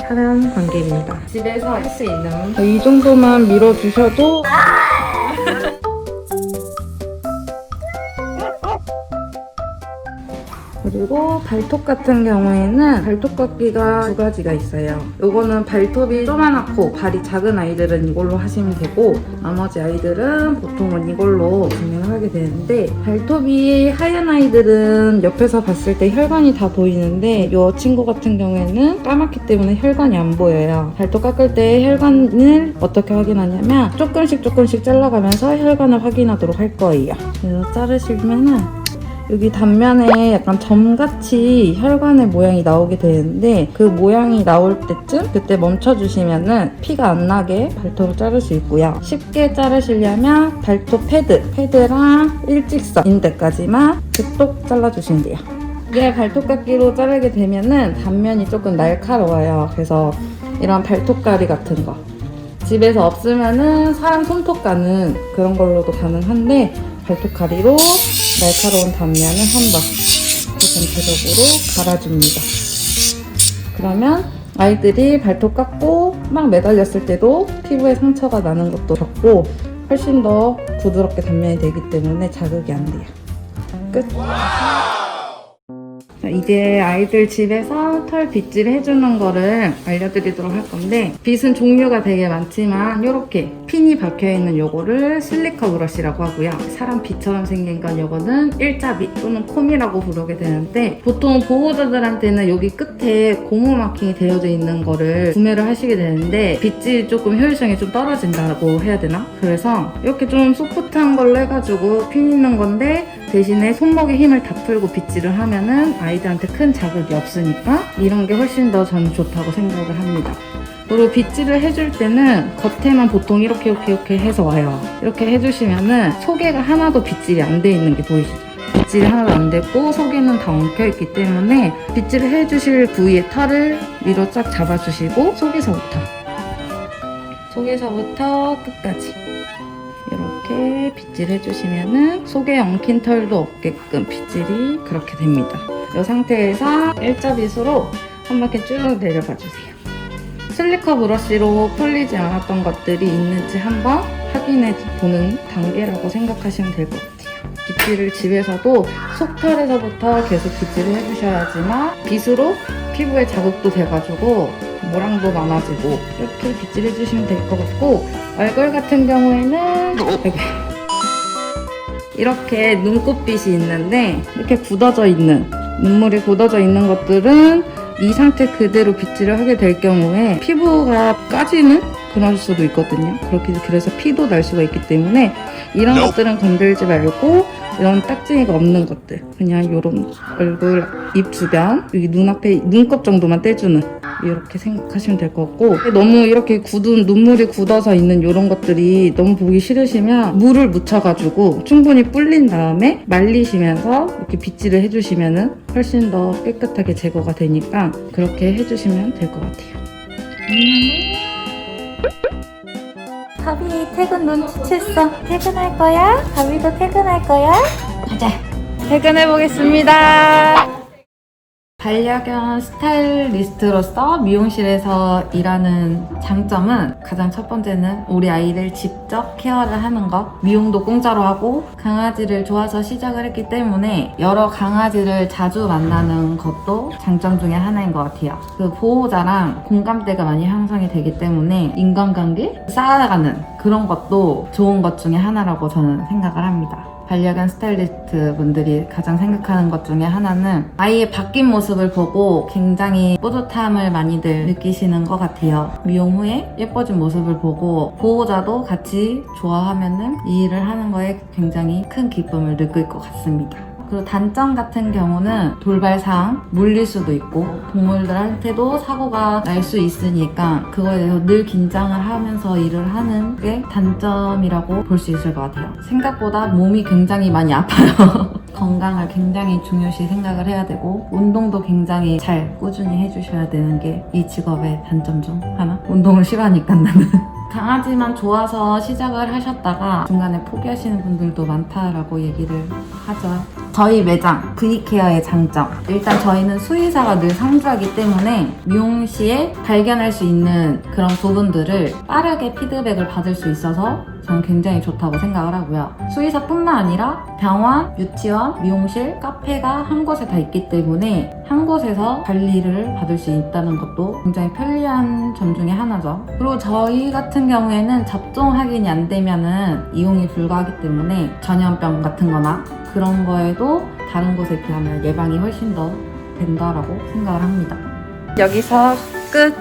하는 관계입니다. 집에서 할 수 있는 이 정도만 밀어주셔도 그리고 발톱 같은 경우에는 발톱 깎기가 두 가지가 있어요. 요거는 발톱이 조그맣고 발이 작은 아이들은 이걸로 하시면 되고 나머지 아이들은 보통은 이걸로 진행을 하게 되는데 발톱이 하얀 아이들은 옆에서 봤을 때 혈관이 다 보이는데 이 친구 같은 경우에는 까맣기 때문에 혈관이 안 보여요. 발톱 깎을 때 혈관을 어떻게 확인하냐면 조금씩 잘라가면서 혈관을 확인하도록 할 거예요. 그래서 자르시면은 여기 단면에 약간 점같이 혈관의 모양이 나오게 되는데 그 모양이 나올 때쯤 그때 멈춰주시면은 피가 안 나게 발톱을 자를 수 있고요. 쉽게 자르시려면 발톱 패드랑 일직선 인대까지만 그똑 잘라주시면 돼요. 이게 발톱 깎기로 자르게 되면은 단면이 조금 날카로워요. 그래서 이런 발톱가리 같은 거 집에서 없으면은 사람 손톱 가는 그런 걸로도 가능한데 발톱가리로 날카로운 단면을 한번 전체적으로 갈아줍니다. 그러면 아이들이 발톱 깎고 막 매달렸을 때도 피부에 상처가 나는 것도 적고 훨씬 더 부드럽게 단면이 되기 때문에 자극이 안 돼요. 끝! 자, 이제 아이들 집에서 털 빗질 해주는 거를 알려드리도록 할 건데 빗은 종류가 되게 많지만 이렇게 핀이 박혀있는 요거를 슬리커 브러쉬라고 하고요. 사람 빗처럼 생긴 건 요거는 일자빗 또는 콤이라고 부르게 되는데 보통 보호자들한테는 여기 끝에 고무 마킹이 되어져 있는 거를 구매를 하시게 되는데 빗질이 조금 효율성이 좀 떨어진다고 해야 되나? 그래서 이렇게 좀 소프트한 걸로 해가지고 핀 있는 건데 대신에 손목에 힘을 다 풀고 빗질을 하면은 아이들한테 큰 자극이 없으니까 이런 게 훨씬 더 저는 좋다고 생각을 합니다. 그리고 빗질을 해줄 때는 겉에만 보통 이렇게 해서 와요. 이렇게 해주시면은 속에가 하나도 빗질이 안 돼 있는 게 보이시죠? 빗질이 하나도 안 됐고 속에는 다 엉켜있기 때문에 빗질을 해주실 부위의 털을 위로 쫙 잡아주시고 속에서부터 끝까지 이렇게 빗질해주시면은 속에 엉킨 털도 없게끔 빗질이 그렇게 됩니다. 이 상태에서 일자빗으로 한 바퀴 쭉 내려봐주세요. 슬리커 브러쉬로 풀리지 않았던 것들이 있는지 한번 확인해 보는 단계라고 생각하시면 될 것 같아요. 빗질을 집에서도 속털에서부터 계속 빗질을 해주셔야지만 빗으로 피부에 자극도 돼가지고 모랑도 많아지고 이렇게 빗질해주시면 될 것 같고 얼굴 같은 경우에는 이렇게 눈곱빗이 있는데 이렇게 굳어져 있는 눈물이 굳어져 있는 것들은 이 상태 그대로 빗질을 하게 될 경우에 피부가 까지는 그럴 수도 있거든요. 그래서 피도 날 수가 있기 때문에 이런 것들은 건들지 말고 이런 딱지가 없는 것들 그냥 이런 얼굴, 입 주변, 여기 눈앞에 눈곱 정도만 떼주는 이렇게 생각하시면 될 것 같고 너무 이렇게 눈물이 굳어서 있는 이런 것들이 너무 보기 싫으시면 물을 묻혀가지고 충분히 불린 다음에 말리시면서 이렇게 빗질을 해주시면 훨씬 더 깨끗하게 제거가 되니까 그렇게 해주시면 될 것 같아요. 가비 퇴근 눈치챘어. 퇴근할 거야? 가비도 퇴근할 거야? 가자. 퇴근해보겠습니다. 반려견 스타일리스트로서 미용실에서 일하는 장점은 가장 첫 번째는 우리 아이를 직접 케어를 하는 것. 미용도 공짜로 하고 강아지를 좋아서 시작을 했기 때문에 여러 강아지를 자주 만나는 것도 장점 중에 하나인 것 같아요. 그 보호자랑 공감대가 많이 형성이 되기 때문에 인간관계 쌓아가는 그런 것도 좋은 것 중에 하나라고 저는 생각을 합니다. 반려견 스타일리스트 분들이 가장 생각하는 것 중에 하나는 아이의 바뀐 모습을 보고 굉장히 뿌듯함을 많이들 느끼시는 것 같아요. 미용 후에 예뻐진 모습을 보고 보호자도 같이 좋아하면은 이 일을 하는 거에 굉장히 큰 기쁨을 느낄 것 같습니다. 그리고 단점 같은 경우는 돌발상 물릴 수도 있고 동물들한테도 사고가 날 수 있으니까 그거에 대해서 늘 긴장을 하면서 일을 하는 게 단점이라고 볼 수 있을 것 같아요. 생각보다 몸이 굉장히 많이 아파요. 건강을 굉장히 중요시 생각을 해야 되고 운동도 굉장히 잘 꾸준히 해주셔야 되는 게 이 직업의 단점 중 하나? 운동을 싫어하니까 나는 강아지만 좋아서 시작을 하셨다가 중간에 포기하시는 분들도 많다라고 얘기를 하죠. 저희 매장 V케어의 장점, 일단 저희는 수의사가 늘 상주하기 때문에 미용 시에 발견할 수 있는 그런 부분들을 빠르게 피드백을 받을 수 있어서 저는 굉장히 좋다고 생각을 하고요. 수의사뿐만 아니라 병원, 유치원, 미용실, 카페가 한 곳에 다 있기 때문에 한 곳에서 관리를 받을 수 있다는 것도 굉장히 편리한 점 중에 하나죠. 그리고 저희 같은 경우에는 접종 확인이 안 되면은 이용이 불가하기 때문에 전염병 같은 거나 그런 거에도 다른 곳에 비하면 예방이 훨씬 더 된다라고 생각을 합니다. 여기서 끝!